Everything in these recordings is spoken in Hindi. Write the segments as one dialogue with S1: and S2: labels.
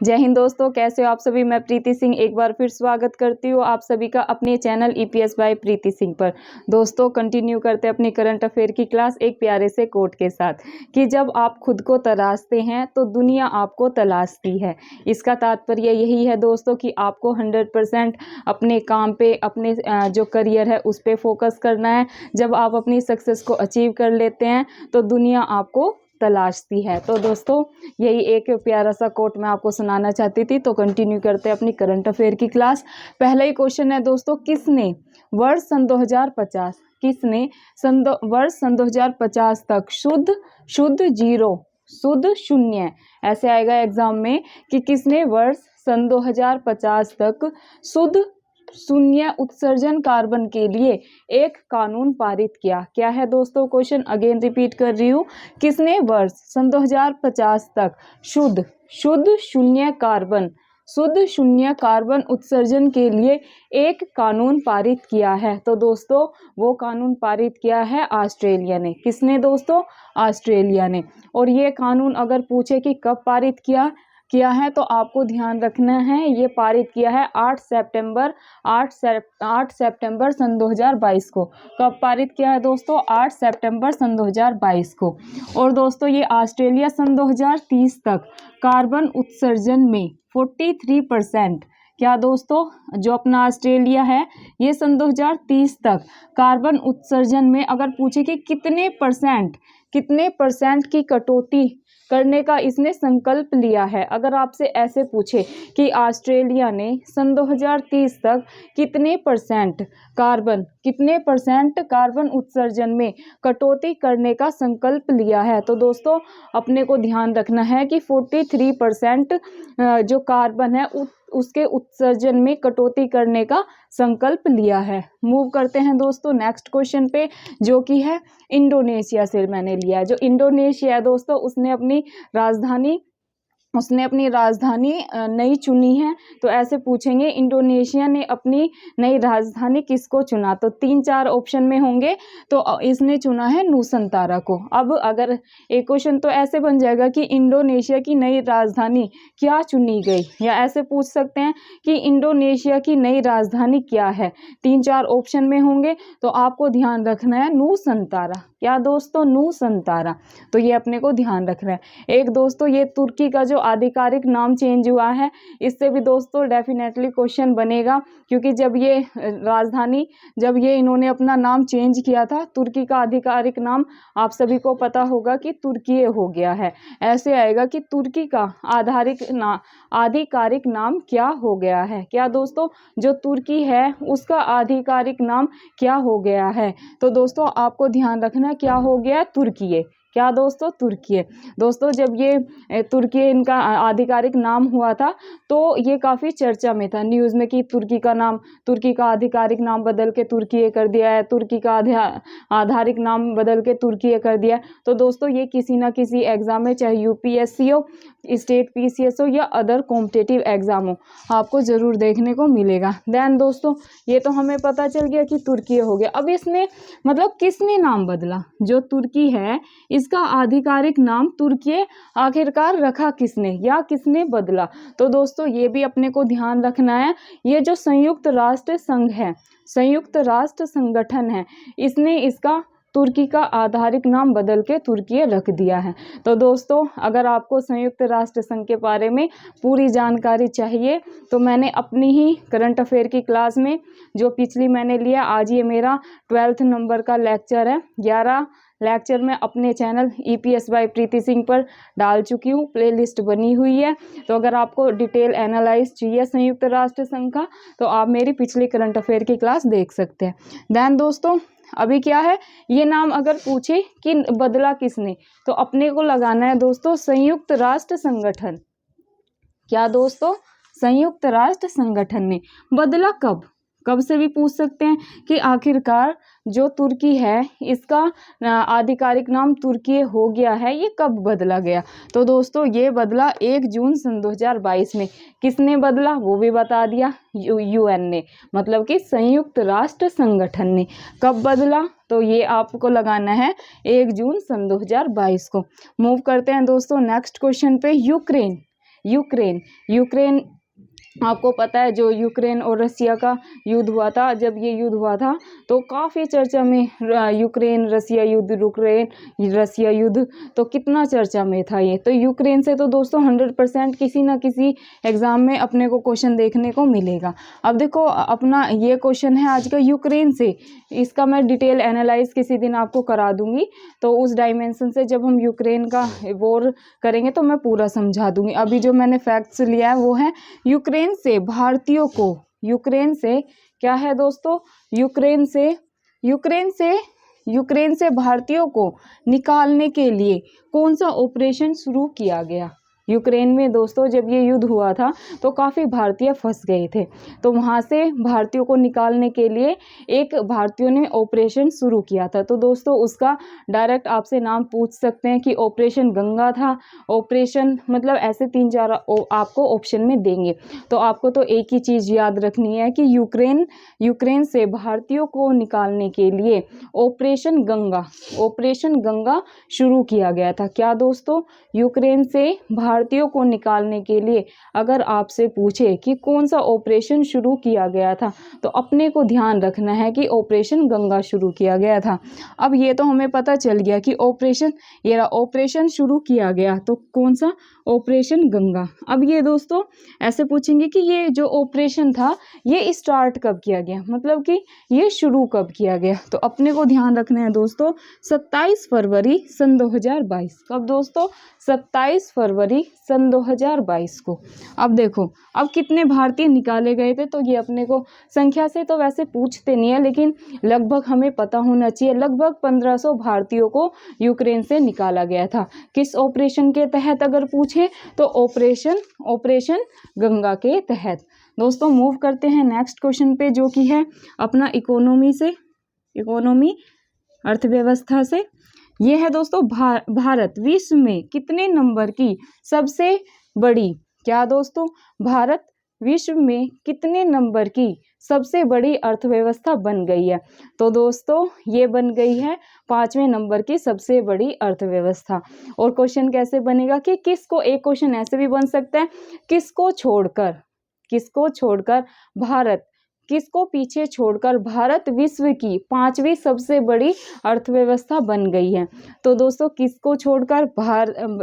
S1: जय हिंद दोस्तों, कैसे हो आप सभी। मैं प्रीति सिंह एक बार फिर स्वागत करती हूँ आप सभी का अपने चैनल ईपीएस बाय प्रीति सिंह पर। दोस्तों कंटिन्यू करते हैं अपनी करंट अफेयर की क्लास एक प्यारे से कोट के साथ कि जब आप खुद को तलाशते हैं तो दुनिया आपको तलाशती है। इसका तात्पर्य यही है दोस्तों कि आपको 100% अपने काम पे, अपने जो करियर है उस पर फोकस करना है। जब आप अपनी सक्सेस को अचीव कर लेते हैं तो दुनिया आपको तलाशती है। तो दोस्तों यही एक प्यारा सा कोट मैं आपको सुनाना चाहती थी। तो कंटिन्यू करते हैं अपनी करंट अफेयर की क्लास। पहला ही क्वेश्चन है दोस्तों, किसने वर्ष सन 2050 किसने वर्ष सन 2050 तक शुद्ध जीरो, शुद्ध शून्य, ऐसे आएगा एग्जाम में कि किसने वर्ष सन 2050 तक शुद्ध शून्य उत्सर्जन कार्बन के लिए एक कानून पारित किया। क्या है दोस्तों क्वेश्चन, अगेन रिपीट कर रही हूँ। किसने वर्ष सन 2050 तक शुद्ध शून्य कार्बन उत्सर्जन के लिए एक कानून पारित किया है? तो दोस्तों वो कानून पारित किया है ऑस्ट्रेलिया ने। किसने दोस्तों? ऑस्ट्रेलिया ने। और ये कानून अगर पूछे कि कब पारित किया है तो आपको ध्यान रखना है, ये पारित किया है 8 सितंबर सन 2022 को। कब पारित किया है दोस्तों? 8 सितंबर सन 2022 को। और दोस्तों ये ऑस्ट्रेलिया सन 2030 तक कार्बन उत्सर्जन में 43%, क्या दोस्तों जो अपना ऑस्ट्रेलिया है ये सन 2030 तक कार्बन उत्सर्जन में अगर पूछे कि कितने परसेंट की कटौती करने का इसने संकल्प लिया है, अगर आपसे ऐसे पूछे कि ऑस्ट्रेलिया ने सन 2030 तक कितने परसेंट कार्बन उत्सर्जन में कटौती करने का संकल्प लिया है, तो दोस्तों अपने को ध्यान रखना है कि 43% जो कार्बन है उसके उत्सर्जन में कटौती करने का संकल्प लिया है। मूव करते हैं दोस्तों नेक्स्ट क्वेश्चन पे, जो कि है इंडोनेशिया से मैंने लिया है। जो इंडोनेशिया है दोस्तों उसने अपनी राजधानी नई चुनी है। तो ऐसे पूछेंगे इंडोनेशिया ने अपनी नई राजधानी किसको चुना, तो 3-4 ऑप्शन में होंगे। तो इसने चुना है नूसंतारा को। अब अगर एक क्वेश्चन तो ऐसे बन जाएगा कि इंडोनेशिया की नई राजधानी क्या चुनी गई, या ऐसे पूछ सकते हैं कि इंडोनेशिया की नई राजधानी क्या है। 3-4 ऑप्शन में होंगे तो आपको ध्यान रखना है नूसंतारा। क्या दोस्तों? नूसंतारा। तो ये अपने को ध्यान रखना है। एक दोस्तों ये तुर्की का जो आधिकारिक नाम चेंज हुआ है, इससे भी दोस्तों डेफिनेटली क्वेश्चन बनेगा, क्योंकि जब ये इन्होंने अपना नाम चेंज किया था, तुर्की का आधिकारिक नाम आप सभी को पता होगा कि तुर्की हो गया है। ऐसे आएगा कि तुर्की का आधिकारिक नाम क्या हो गया है। क्या दोस्तों? जो तुर्की है उसका आधिकारिक नाम क्या हो गया है? तो दोस्तों आपको ध्यान रखना क्या हो गया? तुर्की। क्या दोस्तों? तुर्की। दोस्तों जब ये तुर्की इनका आधिकारिक नाम हुआ था तो ये काफ़ी चर्चा में था न्यूज़ में कि तुर्की का आधिकारिक नाम बदल के तुर्की कर दिया है, तुर्की का आधारिक नाम बदल के तुर्की कर दिया है। तो दोस्तों ये किसी ना किसी एग्जाम में, चाहे यूपीएससी हो, स्टेट पीसीएस हो या अदर कॉम्पिटिटिव एग्जाम हो, आपको ज़रूर देखने को मिलेगा। देन दोस्तों ये तो हमें पता चल गया कि तुर्की हो गया। अब इसमें मतलब किसने नाम बदला? जो तुर्की है इसका आधिकारिक नाम तुर्की आखिरकार रखा किसने, या किसने बदला? तो दोस्तों ये भी अपने को ध्यान रखना है। ये जो संयुक्त राष्ट्र संघ है, संयुक्त राष्ट्र संगठन है, इसने इसका तुर्की का आधारिक नाम बदल के तुर्की रख दिया है। तो दोस्तों अगर आपको संयुक्त राष्ट्र संघ के बारे में पूरी जानकारी चाहिए तो मैंने अपनी ही करंट अफेयर की क्लास में जो पिछली मैंने लिया, आज ये मेरा 12th नंबर का लेक्चर है, 11 लेक्चर में अपने चैनल ईपीएस बाय प्रीति सिंह पर डाल चुकी हूँ, प्लेलिस्ट बनी हुई है। तो अगर आपको डिटेल एनालाइज चाहिए संयुक्त राष्ट्र संघ का तो आप मेरी पिछली करंट अफेयर की क्लास देख सकते हैं। देन दोस्तों अभी क्या है, ये नाम अगर पूछे कि बदला किसने, तो अपने को लगाना है दोस्तों संयुक्त राष्ट्र संगठन। क्या दोस्तों? संयुक्त राष्ट्र संगठन ने। बदला कब से भी पूछ सकते हैं कि आखिरकार जो तुर्की है इसका आधिकारिक नाम तुर्की हो गया है, ये कब बदला गया? तो दोस्तों ये बदला 1 जून सन 2022 में। किसने बदला वो भी बता दिया, यूएन ने, मतलब कि संयुक्त राष्ट्र संगठन ने। कब बदला? तो ये आपको लगाना है 1 जून सन 2022 को। मूव करते हैं दोस्तों नेक्स्ट क्वेश्चन पे। यूक्रेन। यूक्रेन आपको पता है जो यूक्रेन और रसिया का युद्ध हुआ था, जब ये युद्ध हुआ था तो काफ़ी चर्चा में यूक्रेन रसिया युद्ध, यूक्रेन रसिया युद्ध, तो कितना चर्चा में था ये। तो यूक्रेन से तो दोस्तों 100% किसी ना किसी एग्ज़ाम में अपने को क्वेश्चन देखने को मिलेगा। अब देखो अपना ये क्वेश्चन है आज का यूक्रेन से, इसका मैं डिटेल एनालाइज किसी दिन आपको करा दूंगी, तो उस डायमेंशन से जब हम यूक्रेन का वॉर करेंगे तो मैं पूरा समझा दूंगी। अभी जो मैंने फैक्ट्स लिया है वो है यूक्रेन से भारतीयों को, यूक्रेन से क्या है दोस्तों, यूक्रेन से भारतीयों को निकालने के लिए कौन सा ऑपरेशन शुरू किया गया। यूक्रेन में दोस्तों जब ये युद्ध हुआ था तो काफ़ी भारतीय फंस गए थे, तो वहाँ से भारतीयों को निकालने के लिए एक भारतीयों ने ऑपरेशन शुरू किया था। तो दोस्तों उसका डायरेक्ट आपसे नाम पूछ सकते हैं कि ऑपरेशन गंगा था, ऑपरेशन मतलब ऐसे 3-4 आपको ऑप्शन में देंगे। तो आपको तो एक ही चीज़ याद रखनी है कि यूक्रेन से भारतीयों को निकालने के लिए ऑपरेशन गंगा शुरू किया गया था। क्या दोस्तों, यूक्रेन से भारतीयों को निकालने के लिए अगर आपसे पूछे कि कौन सा ऑपरेशन शुरू किया गया था, तो अपने को ध्यान रखना है कि ऑपरेशन गंगा शुरू किया गया था। अब ये तो हमें पता चल गया कि ऑपरेशन शुरू किया गया, तो कौन सा, ऑपरेशन गंगा। अब ये दोस्तों ऐसे पूछेंगे कि ये जो ऑपरेशन था ये स्टार्ट कब किया गया, मतलब कि ये शुरू कब किया गया। तो अपने को ध्यान रखना है दोस्तों 27 फरवरी सन 2022। कब दोस्तों, 27 फरवरी सन 2022 को। अब देखो अब कितने भारतीय निकाले गए थे, तो ये अपने को संख्या से तो वैसे पूछते नहीं है, लेकिन लगभग हमें पता होना चाहिए। लगभग 1500 भारतीयों को यूक्रेन से निकाला गया था। किस ऑपरेशन के तहत अगर पूछे तो ऑपरेशन गंगा के तहत। दोस्तों मूव करते हैं नेक्स्ट क्वेश्चन पे, जो कि है अपना इकोनॉमी अर्थव्यवस्था से। ये है दोस्तों भारत विश्व में कितने नंबर की सबसे बड़ी, क्या दोस्तों, भारत विश्व में कितने नंबर की सबसे बड़ी अर्थव्यवस्था बन गई है। तो दोस्तों ये बन गई है 5वें नंबर की सबसे बड़ी अर्थव्यवस्था। और क्वेश्चन कैसे बनेगा कि किसको, एक क्वेश्चन ऐसे भी बन सकता है, किसको छोड़कर भारत, किसको पीछे छोड़कर भारत विश्व की 5वीं सबसे बड़ी अर्थव्यवस्था बन गई है। तो दोस्तों किसको छोड़कर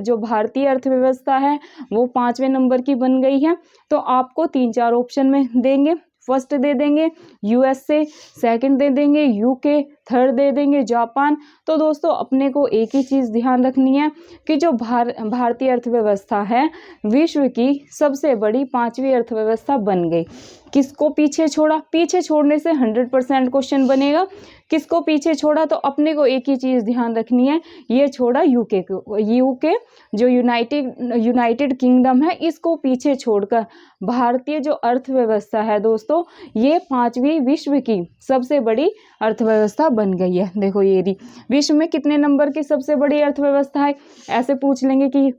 S1: जो भारतीय अर्थव्यवस्था है वो 5वें नंबर की बन गई है। तो आपको 3-4 ऑप्शन में देंगे। फर्स्ट दे देंगे यूएसए, सेकंड दे देंगे यूके, थर्ड दे देंगे जापान। तो दोस्तों अपने को एक ही चीज़ ध्यान रखनी है कि जो भारतीय अर्थव्यवस्था है विश्व की सबसे बड़ी 5वीं अर्थव्यवस्था बन गई। किसको पीछे छोड़ा, पीछे छोड़ने से 100% क्वेश्चन बनेगा। किसको पीछे छोड़ा, तो अपने को एक ही चीज़ ध्यान रखनी है, ये छोड़ा यूके को। यूके जो यूनाइटेड किंगडम है, इसको पीछे छोड़कर भारतीय जो अर्थव्यवस्था है दोस्तों ये 5वीं विश्व की सबसे बड़ी अर्थव्यवस्था बन गई है। देखो ये रही, विश्व में कितने नंबर की सबसे बड़ी अर्थव्यवस्था है, ऐसे पूछ लेंगे कि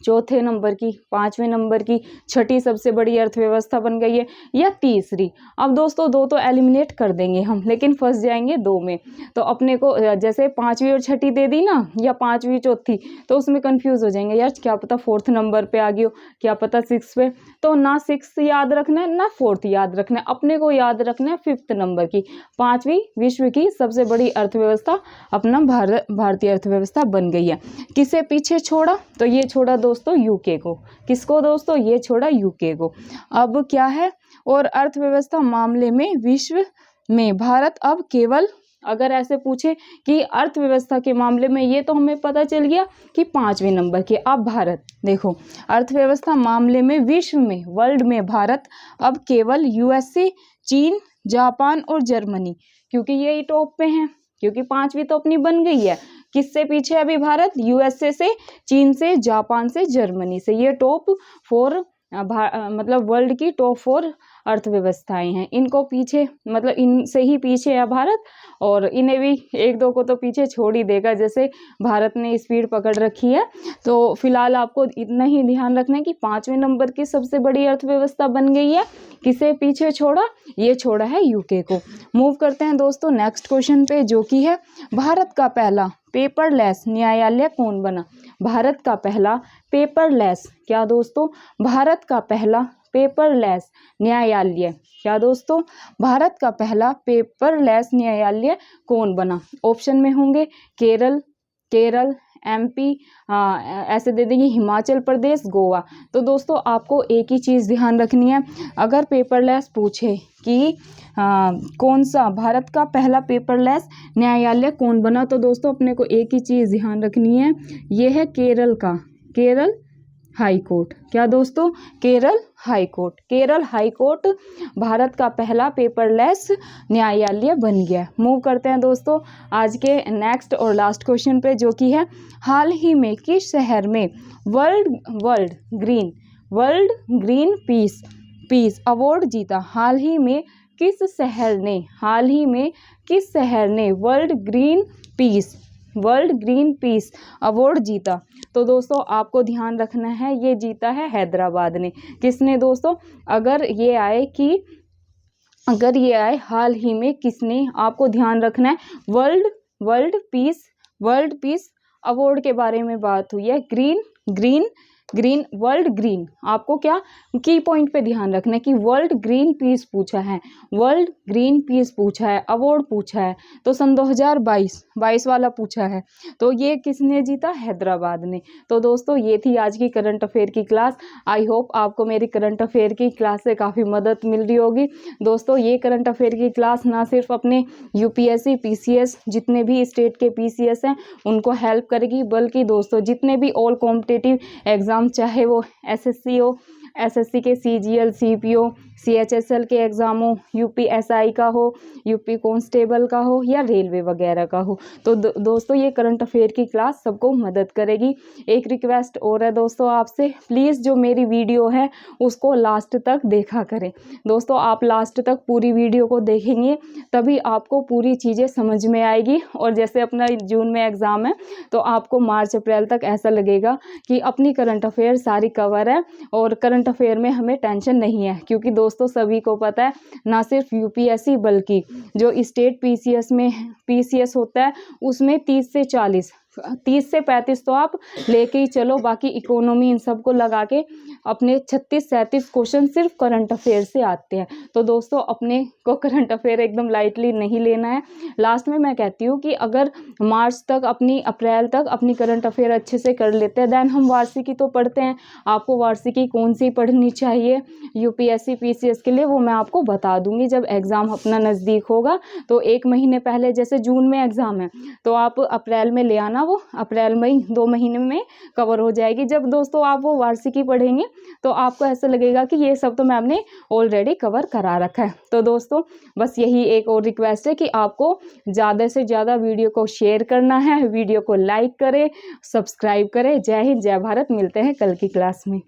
S1: चौथे नंबर की, 5वें नंबर की, छठी सबसे बड़ी अर्थव्यवस्था बन गई है, या तीसरी। अब दोस्तों 2 तो एलिमिनेट कर देंगे हम, लेकिन फंस जाएंगे 2 में। तो अपने को जैसे 5वीं और छठी दे दी ना, या 5वीं चौथी, तो उसमें कंफ्यूज हो जाएंगे, यार क्या पता 4th नंबर पे आ गई हो, क्या पता 6 पे। तो ना 6 याद रखना है ना 4th याद रखना है, अपने को याद रखना है 5th नंबर की, 5वीं विश्व की सबसे बड़ी अर्थव्यवस्था अपना भारतीय अर्थव्यवस्था बन गई है। किसे पीछे छोड़ा, तो ये छोड़ा दोस्तों यूके को। किसको दोस्तों, ये छोड़ा यूके को। अब क्या है, और अर्थव्यवस्था मामले में विश्व में भारत अब केवल, अगर ऐसे पूछे कि अर्थव्यवस्था के मामले में, ये तो हमें पता चल गया कि 5वें नंबर के। अब भारत देखो, अर्थव्यवस्था मामले में विश्व में, वर्ल्ड में भारत अब केवल यूएसए, चीन, जापान और जर्मनी, क्योंकि ये टॉप पे हैं, क्योंकि 5वीं तो अपनी बन गई है। किससे पीछे अभी भारत, यूएसए से, चीन से, जापान से, जर्मनी से। ये टॉप 4 मतलब वर्ल्ड की टॉप 4 अर्थव्यवस्थाएं हैं। इनको पीछे मतलब इनसे ही पीछे है भारत, और इन्हें भी एक दो को तो पीछे छोड़ ही देगा, जैसे भारत ने स्पीड पकड़ रखी है। तो फिलहाल आपको इतना ही ध्यान रखना है कि 5वें नंबर की सबसे बड़ी अर्थव्यवस्था बन गई है। किसे पीछे छोड़ा? ये छोड़ा है यूके को। मूव करते हैं दोस्तों नेक्स्ट क्वेश्चन पे, जो कि है भारत का पहला पेपरलेस न्यायालय कौन बना? भारत का पहला पेपरलेस, क्या दोस्तों? भारत का पहला पेपरलेस न्यायालय, क्या दोस्तों? भारत का पहला पेपरलेस न्यायालय कौन बना? ऑप्शन में होंगे केरल, एमपी, ऐसे दे देंगे हिमाचल प्रदेश, गोवा। तो दोस्तों आपको एक ही चीज़ ध्यान रखनी है, अगर पेपरलेस पूछे कि कौन सा भारत का पहला पेपरलेस न्यायालय कौन बना, तो दोस्तों अपने को एक ही चीज़ ध्यान रखनी है, ये है केरल हाई कोर्ट। क्या दोस्तों? केरल हाई कोर्ट भारत का पहला पेपरलेस न्यायालय बन गया। मूव करते हैं दोस्तों आज के नेक्स्ट और लास्ट क्वेश्चन पे, जो कि है हाल ही में किस शहर में वर्ल्ड ग्रीन पीस अवार्ड जीता? हाल ही में किस शहर ने वर्ल्ड ग्रीन पीस अवार्ड जीता? तो दोस्तों आपको ध्यान रखना है, ये जीता है हैदराबाद ने। किसने दोस्तों? अगर ये आए हाल ही में किसने, आपको ध्यान रखना है, वर्ल्ड पीस अवार्ड के बारे में बात हुई है। वर्ल्ड ग्रीन, आपको क्या की पॉइंट पे ध्यान रखना है कि वर्ल्ड ग्रीन पीस पूछा है, अवार्ड पूछा है, तो सन 2022 वाला पूछा है, तो ये किसने जीता? हैदराबाद ने। तो दोस्तों ये थी आज की करंट अफेयर की क्लास। आई होप आपको मेरी करंट अफेयर की क्लास से काफ़ी मदद मिल रही होगी। दोस्तों ये करंट अफेयर की क्लास ना सिर्फ अपने यूपीएससी पीसीएस जितने भी स्टेट के पीसीएस हैं उनको हेल्प करेगी, बल्कि दोस्तों जितने भी ऑल कॉम्पिटिटिव एग्जाम, चाहे वो एसएससी हो, एसएससी के सीजीएल, सीपीओ, सीएचएसएल के एग्जाम हो, यूपीएसआई का हो, यूपी कांस्टेबल का हो, या रेलवे वगैरह का हो, तो दोस्तों ये करंट अफेयर की क्लास सबको मदद करेगी। एक रिक्वेस्ट और है दोस्तों आपसे, प्लीज़ जो मेरी वीडियो है उसको लास्ट तक देखा करें। दोस्तों आप लास्ट तक पूरी वीडियो को देखेंगे तभी आपको पूरी चीज़ें समझ में आएगी, और जैसे अपना जून में एग्ज़ाम है तो आपको मार्च अप्रैल तक ऐसा लगेगा कि अपनी करंट अफेयर सारी कवर है और करंट अफेयर में हमें टेंशन नहीं है। क्योंकि दोस्तों सभी को पता है, ना सिर्फ यूपीएससी बल्कि जो स्टेट पीसीएस होता है उसमें 30 से 35 तो आप लेके ही चलो, बाकी इकोनॉमी इन सबको लगा के अपने 36-37 क्वेश्चन सिर्फ करंट अफेयर से आते हैं। तो दोस्तों अपने को करंट अफेयर एकदम लाइटली नहीं लेना है। लास्ट में मैं कहती हूँ कि अगर मार्च तक अप्रैल तक अपनी करंट अफेयर अच्छे से कर लेते हैं, देन हम वार्षिकी तो पढ़ते हैं। आपको वार्षिकी कौन सी पढ़नी चाहिए यूपीएससी पीसीएस के लिए, वो मैं आपको बता दूंगी जब एग्ज़ाम अपना नज़दीक होगा। तो 1 महीने पहले, जैसे जून में एग्ज़ाम है तो आप अप्रैल में ले आना, वो अप्रैल मई 2 महीने में कवर हो जाएगी। जब दोस्तों आप वो वार्षिकी पढ़ेंगे तो आपको ऐसा लगेगा कि ये सब तो मैम ने ऑलरेडी कवर करा रखा है। तो दोस्तों बस यही एक और रिक्वेस्ट है कि आपको ज़्यादा से ज़्यादा वीडियो को शेयर करना है, वीडियो को लाइक करें, सब्सक्राइब करें। जय हिंद, जय भारत। मिलते हैं कल की क्लास में।